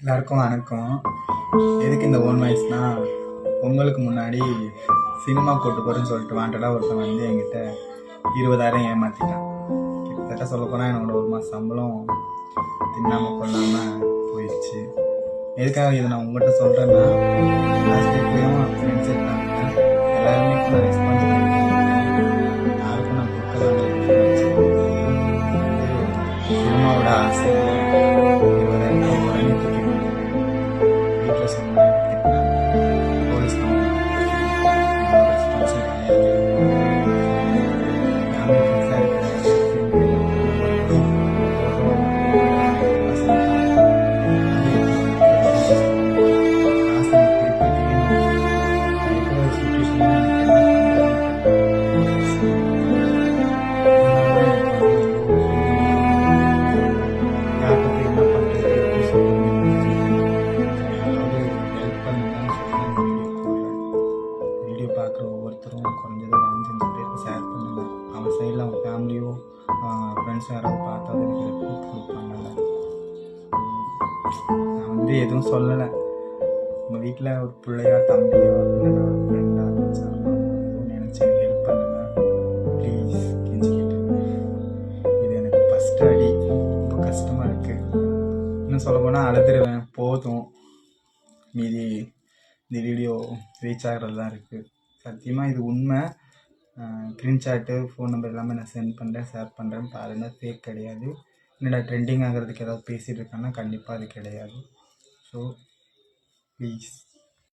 எல்லாருக்கும் வணக்கம். எதுக்கு இந்த ஓன் வாய்ஸ்னால், உங்களுக்கு முன்னாடி சினிமா கூட்டு போகிறேன்னு சொல்லிட்டு வாண்டடாக ஒருத்தன் வந்து என்கிட்ட 20,000 ஏமாற்றிட்டான். கிட்டத்தட்ட சொல்லப்போனால் என்னோட 1 மாதம் சம்பளம் தின்னாமல் கொள்ளாமல் போயிடுச்சு. எதுக்காக இதை நான் உங்கள்கிட்ட சொல்கிறேன்னா, லாஸ்ட் வீக்லேயும் ஃப்ரெண்ட்ஸ் இருக்காங்க, எல்லாருமே நான் ரெஸ்பான்ஸ் பண்ணிட்டு யாருக்கும் நான் கொடுக்கலாம் சினிமாவோட ஆசை பார்க்குற ஒவ்வொருத்தரும் குறைஞ்சது ஒரு 5 பேருக்கு ஷேர் பண்ணுங்கள். அவன் சைடில் அவங்க ஃபேமிலியோ ஃப்ரெண்ட்ஸும் யாராவது பார்த்தா அது எனக்கு ரெஸ்பான்ஸ் கொடுப்பாங்கல்ல. நான் வந்து எதுவும் சொல்லலை. உங்கள் வீட்டில் ஒரு பிள்ளையா தம்பியோ இல்லைன்னா ஃப்ரெண்டா நினச்சி எனக்கு ஹெல்ப் பண்ணுங்கள் ப்ளீஸ் கெஞ்சிக்கிட்டு. இது எனக்கு ஃபஸ்ட்டு அடி, ரொம்ப கஷ்டமாக இருக்குது. இன்னும் சொல்ல போனால் அழுதுருவேன். போதும், மீதி இந்த வீடியோ ரீச் ஆகிறது தான் இருக்குது. சத்தியமாக இது உண்மை. ஸ்க்ரீன்ஷாட்டு, ஃபோன் நம்பர் எல்லாமே நான் சென்ட் பண்ணுறேன், ஷேர் பண்ணுறேன் பாருங்கள். ஃபேக் கிடையாது. என்னடா ட்ரெண்டிங் ஆகிறதுக்கு ஏதாவது பேசிகிட்டு இருக்காங்கன்னா கண்டிப்பாக அது கிடையாது. So please